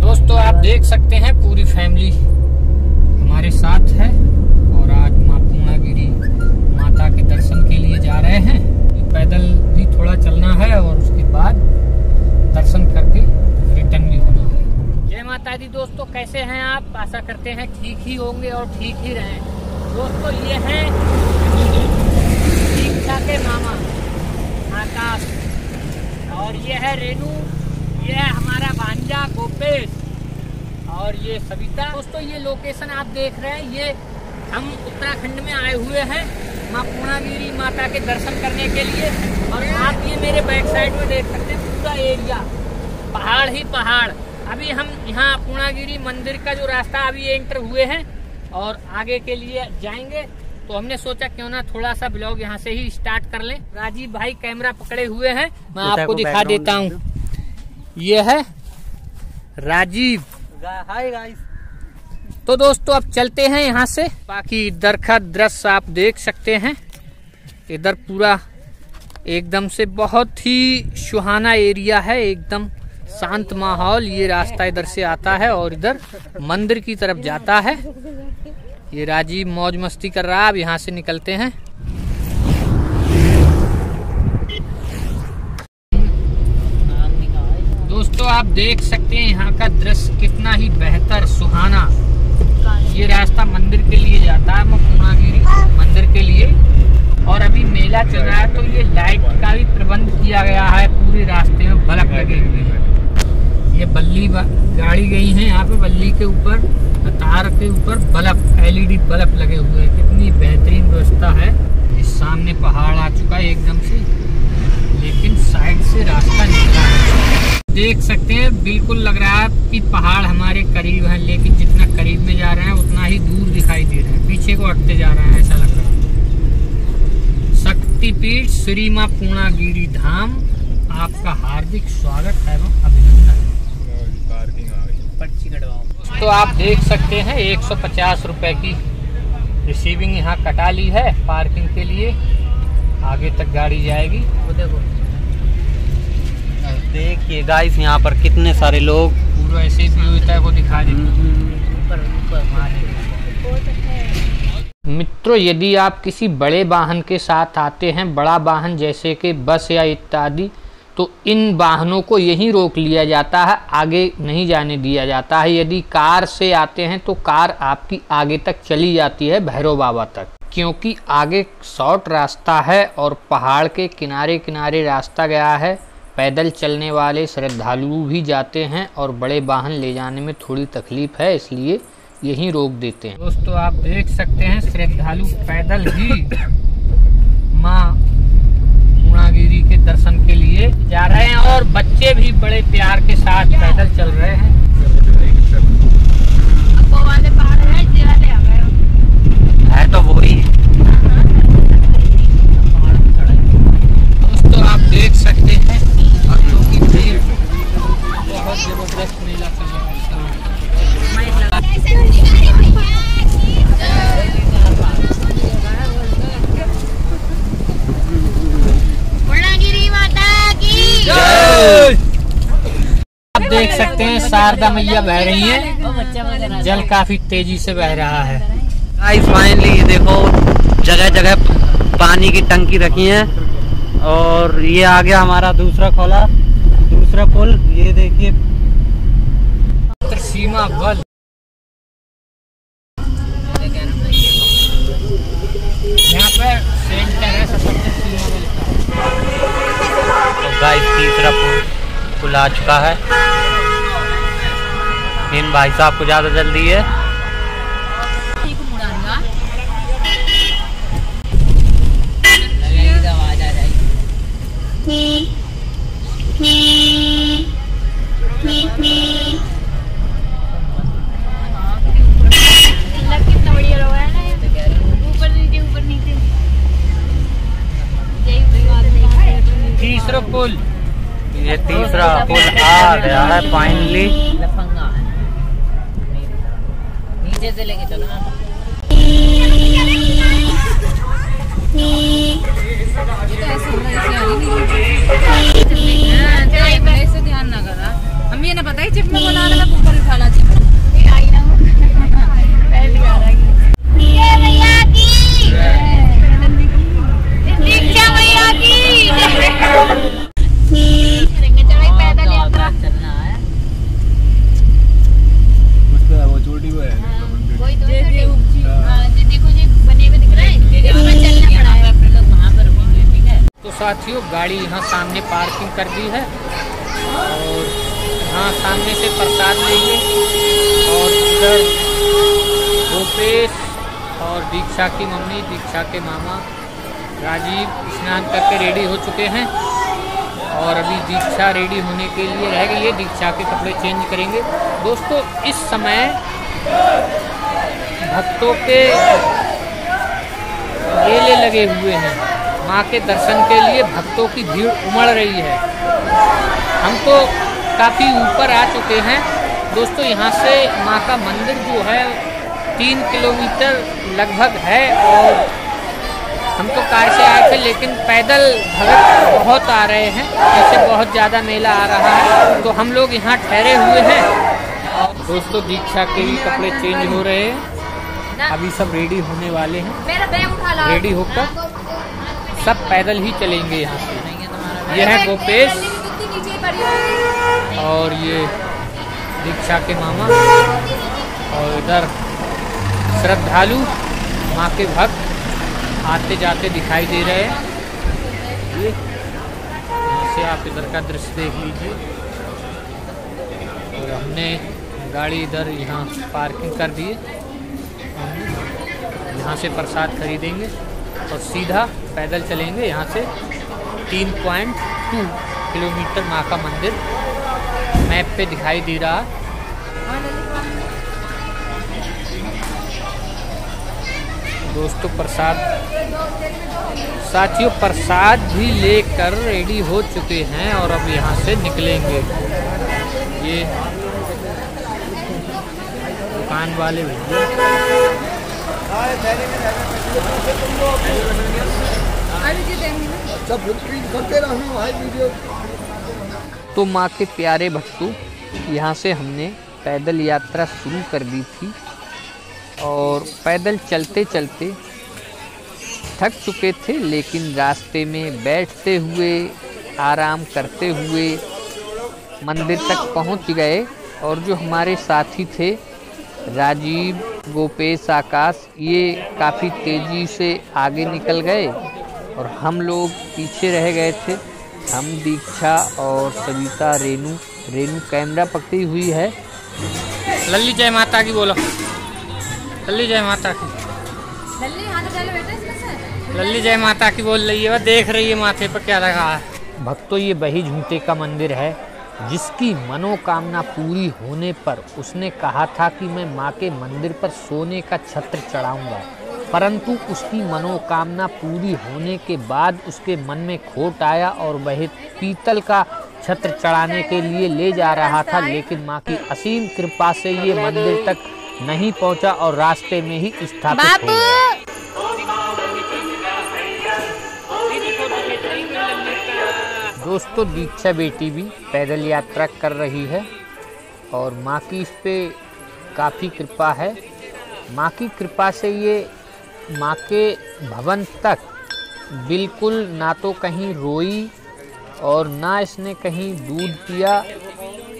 दोस्तों आप देख सकते हैं पूरी फैमिली हमारे साथ है और आज माँ पूर्णागिरी माता के दर्शन के लिए जा रहे हैं। पैदल भी थोड़ा चलना है और उसके बाद दर्शन करके रिटर्न भी होना है। जय माता दी। दोस्तों कैसे हैं आप? आशा करते हैं ठीक ही होंगे और ठीक ही रहें। दोस्तों ये हैं दीक्षा के मामा आकाश और ये है रेनू, ये है हमारा भांजा गोपेश और ये सविता। दोस्तों ये लोकेशन आप देख रहे हैं, ये हम उत्तराखंड में आए हुए हैं माँ पूर्णागिरी माता के दर्शन करने के लिए। और आप ये मेरे बैक साइड में देख सकते हैं पूरा एरिया पहाड़ ही पहाड़। अभी हम यहाँ पूर्णागिरी मंदिर का जो रास्ता अभी एंटर हुए हैं और आगे के लिए जाएंगे, तो हमने सोचा क्यों ना थोड़ा सा ब्लॉग यहाँ से ही स्टार्ट कर लें। राजीव भाई कैमरा पकड़े हुए हैं, मैं आपको दिखा देता हूँ। ये है राजीव। Hi guys. तो दोस्तों अब चलते हैं यहाँ से। बाकी इधर का दृश्य आप देख सकते हैं, इधर पूरा एकदम से बहुत ही सुहाना एरिया है, एकदम शांत माहौल। ये रास्ता इधर से आता है और इधर मंदिर की तरफ जाता है। ये राजीव मौज मस्ती कर रहा है। अब यहाँ से निकलते हैं। दोस्तों आप देख सकते हैं यहाँ का दृश्य कितना ही बेहतर सुहाना। ये रास्ता मंदिर के लिए जाता है, पूर्णागिरी मंदिर के लिए। और अभी मेला चल रहा है तो ये लाइट का भी प्रबंध किया गया है। पूरे रास्ते में बल्ब लगे हुए हैं। ये बल्ली गाड़ी गई है यहाँ पे, बल्ली के ऊपर तार के ऊपर बल्ब LED बल्ब लगे हुए हैं। कितनी बेहतरीन व्यवस्था है। इस सामने पहाड़ आ चुका है एकदम से, लेकिन साइड से रास्ता निकला है। देख सकते हैं बिल्कुल लग रहा है कि पहाड़ हमारे करीब है, लेकिन जितना करीब में जा रहे हैं उतना ही दूर दिखाई दे रहे हैं। पीछे को हटते जा रहे हैं, ऐसा लग रहा है। शक्तिपीठ श्री माँ पूर्णागिरी धाम आपका हार्दिक स्वागत एवं अभिनंदन। तो आप देख सकते हैं 150 रुपए की रिसीविंग यहाँ कटा ली है पार्किंग के लिए। आगे तक गाड़ी जाएगी। देखिए गाइस यहाँ पर कितने सारे लोग पूरा ऐसे ही विविधता को दिखा देंगे। मित्रों यदि आप किसी बड़े वाहन के साथ आते हैं, बड़ा वाहन जैसे कि बस या इत्यादि, तो इन वाहनों को यहीं रोक लिया जाता है, आगे नहीं जाने दिया जाता है। यदि कार से आते हैं तो कार आपकी आगे तक चली जाती है भैरव बाबा तक, क्योंकि आगे शॉर्ट रास्ता है और पहाड़ के किनारे किनारे रास्ता गया है। पैदल चलने वाले श्रद्धालु भी जाते हैं और बड़े वाहन ले जाने में थोड़ी तकलीफ है, इसलिए यहीं रोक देते हैं। दोस्तों आप देख सकते हैं श्रद्धालु पैदल ही माँ पूर्णागिरी के दर्शन के लिए जा रहे हैं और बच्चे भी बड़े प्यार के साथ पैदल चल रहे हैं। है तो वही। दोस्तों आप देख सकते हैं भक्तों की भीड़, बहुत जबरदस्त मेला चल रहा है। आप देख सकते हैं शारदा मैया बह रही है, जल काफी तेजी से बह रहा है। गाइस फाइनली ये देखो जगह जगह पानी की टंकी रखी है और ये आ गया हमारा दूसरा पुल। ये देखिए सीमा बल यहाँ पर सेंटर है सशस्त्र सीमा बल का। तो गाइस तीसरा पुल आ चुका है। इन भाई साहब को ज्यादा जल्दी है। तीसरा पुल, ये तीसरा पुल आ गया है फाइनली। नीचे से लेके चलो ना। ये तो ऐसा गाड़ी यहाँ सामने पार्किंग कर दी है और यहाँ सामने से प्रसाद लेंगे। और इधर गोपेश और दीक्षा की मम्मी, दीक्षा के मामा राजीव स्नान करके रेडी हो चुके हैं और अभी दीक्षा रेडी होने के लिए रह गई है। दीक्षा के कपड़े चेंज करेंगे। दोस्तों इस समय भक्तों के मेले लगे हुए हैं। माँ के दर्शन के लिए भक्तों की भीड़ उमड़ रही है। हम तो काफ़ी ऊपर आ चुके हैं दोस्तों। यहाँ से माँ का मंदिर जो है 3 किलोमीटर लगभग है और हम तो कार से आए थे, लेकिन पैदल भक्त बहुत आ रहे हैं। जैसे बहुत ज़्यादा मेला आ रहा है तो हम लोग यहाँ ठहरे हुए हैं। और दोस्तों दीक्षा के भी कपड़े चेंज हो रहे हैं। अभी सब रेडी होने वाले हैं। रेडी होकर सब पैदल ही चलेंगे यहाँ से। यह है गोपेश और ये दीक्षा के मामा और इधर श्रद्धालु माँ के भक्त आते जाते दिखाई दे रहे हैं। ये यहाँ से आप इधर का दृश्य देख लीजिए। और हमने गाड़ी इधर यहाँ पार्किंग कर दी है। यहाँ से प्रसाद खरीदेंगे और सीधा पैदल चलेंगे। यहाँ से 3.2 किलोमीटर माँ का मंदिर मैप पे दिखाई दे रहा है। दोस्तों प्रसाद, साथियों प्रसाद भी लेकर रेडी हो चुके हैं और अब यहाँ से निकलेंगे। ये दुकान वाले भैया तो माँ के प्यारे भक्तों, यहाँ से हमने पैदल यात्रा शुरू कर दी थी और पैदल चलते चलते थक चुके थे, लेकिन रास्ते में बैठते हुए आराम करते हुए मंदिर तक पहुँच गए। और जो हमारे साथी थे राजीव, गोपेश, आकाश, ये काफ़ी तेज़ी से आगे निकल गए और हम लोग पीछे रह गए थे। हम दीक्षा और सविता, रेनू कैमरा पकड़ी हुई है। लल्ली जय माता की बोलो। लल्ली जय माता की। लल्ली जय माता की बोल रही है। वह देख रही है माथे पर क्या लगा है। भक्तों ये बही झूठे का मंदिर है जिसकी मनोकामना पूरी होने पर उसने कहा था कि मैं माँ के मंदिर पर सोने का छत्र चढ़ाऊंगा, परंतु उसकी मनोकामना पूरी होने के बाद उसके मन में खोट आया और वह पीतल का छत्र चढ़ाने के लिए ले जा रहा था, लेकिन माँ की असीम कृपा से ये मंदिर तक नहीं पहुंचा और रास्ते में ही स्थापित हो गया। दोस्तों दीक्षा बेटी भी पैदल यात्रा कर रही है और माँ की इस पे काफ़ी कृपा है। माँ की कृपा से ये माँ के भवन तक बिल्कुल ना तो कहीं रोई और ना इसने कहीं दूध पिया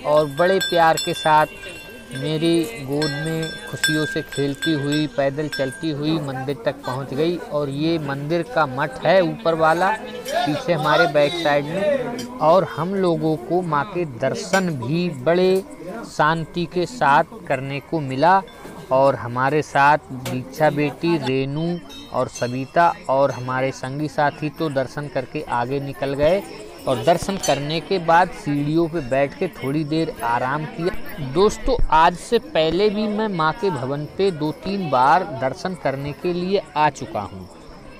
और बड़े प्यार के साथ मेरी गोद में खुशियों से खेलती हुई पैदल चलती हुई मंदिर तक पहुंच गई। और ये मंदिर का मठ है ऊपर वाला, पीछे हमारे बैक साइड में। और हम लोगों को माँ के दर्शन भी बड़े शांति के साथ करने को मिला और हमारे साथ दीक्षा बेटी, रेनू और सविता और हमारे संगी साथी तो दर्शन करके आगे निकल गए। और दर्शन करने के बाद सीढ़ियों पे बैठ के थोड़ी देर आराम किया। दोस्तों आज से पहले भी मैं माँ के भवन पे 2-3 बार दर्शन करने के लिए आ चुका हूँ,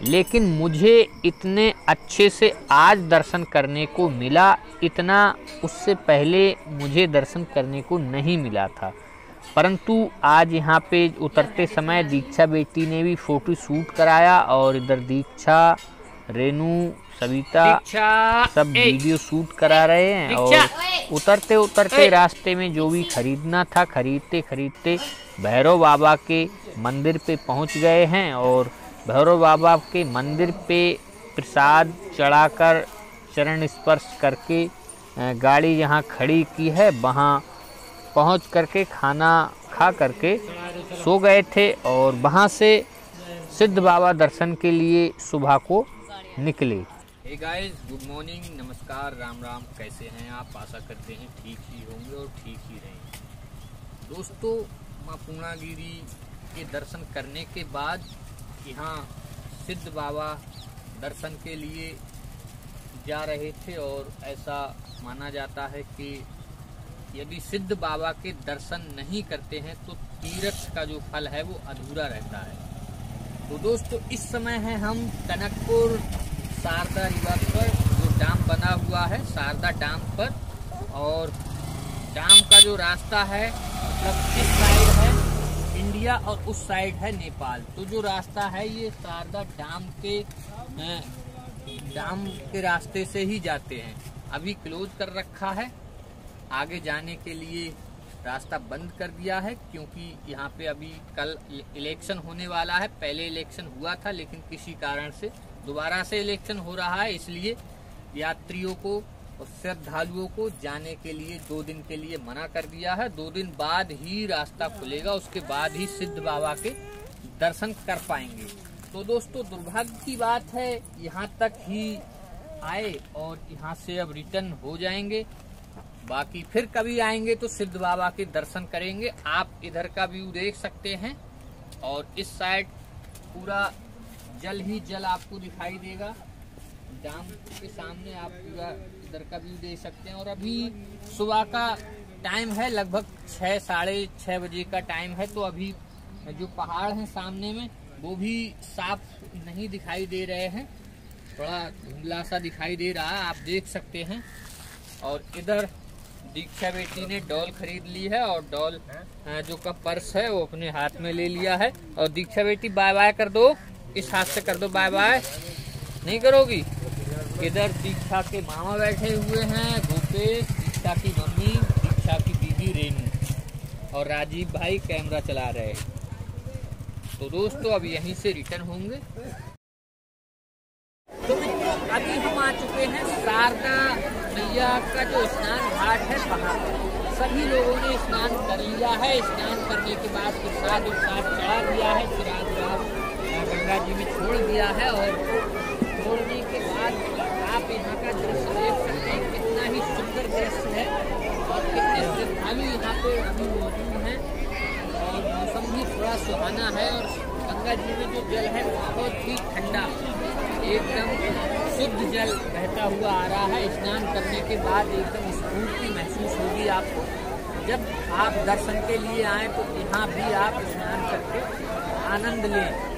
लेकिन मुझे इतने अच्छे से आज दर्शन करने को मिला, इतना उससे पहले मुझे दर्शन करने को नहीं मिला था। परंतु आज यहाँ पे उतरते समय दीक्षा बेटी ने भी फ़ोटो शूट कराया और इधर दीक्षा, रेनू, सविता सब वीडियो शूट करा रहे हैं। और उतरते उतरते रास्ते में जो भी खरीदना था खरीदते खरीदते भैरव बाबा के मंदिर पे पहुंच गए हैं। और भैरव बाबा के मंदिर पे प्रसाद चढ़ाकर चरण स्पर्श करके गाड़ी यहाँ खड़ी की है, वहाँ पहुँच करके खाना खा करके सो गए थे। और वहाँ से सिद्ध बाबा दर्शन के लिए सुबह को निकले। हे गाइस, गुड मॉर्निंग, नमस्कार, राम राम। कैसे हैं आप? आशा करते हैं ठीक ही होंगे और ठीक ही रहेंगे। दोस्तों, माँ पूर्णागिरी के दर्शन करने के बाद यहाँ सिद्ध बाबा दर्शन के लिए जा रहे थे और ऐसा माना जाता है कि यदि सिद्ध बाबा के दर्शन नहीं करते हैं तो तीर्थ का जो फल है वो अधूरा रहता है। तो दोस्तों, इस समय है हम टनकपुर शारदा रिवर पर, जो डैम बना हुआ है शारदा डैम पर, और डैम का जो रास्ता है मतलब इस साइड है इंडिया और उस साइड है नेपाल। तो जो रास्ता है ये शारदा डैम के रास्ते से ही जाते हैं। अभी क्लोज कर रखा है, आगे जाने के लिए रास्ता बंद कर दिया है, क्योंकि यहाँ पे अभी कल इलेक्शन होने वाला है। पहले इलेक्शन हुआ था लेकिन किसी कारण से दोबारा से इलेक्शन हो रहा है, इसलिए यात्रियों को और श्रद्धालुओं को जाने के लिए 2 दिन के लिए मना कर दिया है। 2 दिन बाद ही रास्ता खुलेगा, उसके बाद ही सिद्ध बाबा के दर्शन कर पाएंगे। तो दोस्तों, दुर्भाग्य की बात है, यहाँ तक ही आए और यहाँ से अब रिटर्न हो जाएंगे। बाकी फिर कभी आएंगे तो सिद्ध बाबा के दर्शन करेंगे। आप इधर का व्यू देख सकते हैं और इस साइड पूरा जल ही जल आपको दिखाई देगा। डैम के सामने आप पूरा इधर का व्यू देख सकते हैं। और अभी सुबह का टाइम है, लगभग 6 साढ़े 6 बजे का टाइम है। तो अभी जो पहाड़ हैं सामने में वो भी साफ नहीं दिखाई दे रहे हैं, थोड़ा धुंधला सा दिखाई दे रहा है, आप देख सकते हैं। और इधर दीक्षा बेटी ने डॉल खरीद ली है और डॉल जो का पर्स है वो अपने हाथ में ले लिया है। और दीक्षा बेटी बाय बाय कर दो, इस हाथ से कर दो बाय बाय, नहीं करोगी? इधर दीक्षा के मामा बैठे हुए हैं, भूपेश, दीक्षा की मम्मी, दीक्षा की दीदी रेनू और राजीव भाई कैमरा चला रहे हैं। तो दोस्तों, अब यहीं से रिटर्न होंगे। तो अभी हम आ चुके हैं शारदा मैया का जो स्नान घाट है वहाँ पर। सभी लोगों ने स्नान कर लिया है। स्नान करने के बाद प्रसाद चढ़ा दिया है, फिर आज गंगा जी में छोड़ दिया है। और छोड़ने के बाद आप यहाँ का दृश्य देख सकते हैं, कितना ही सुंदर दृश्य है और कितने श्रद्धालु यहाँ पे अभी मौजूद हैं। और मौसम भी थोड़ा सुहाना है और गंगा जी में जो जल है बहुत ही ठंडा, एकदम शुद्ध जल बहता हुआ आ रहा है। स्नान करने के बाद एकदम स्फूर्ति महसूस होगी आपको। जब आप दर्शन के लिए आए तो यहाँ भी आप स्नान करके आनंद लें।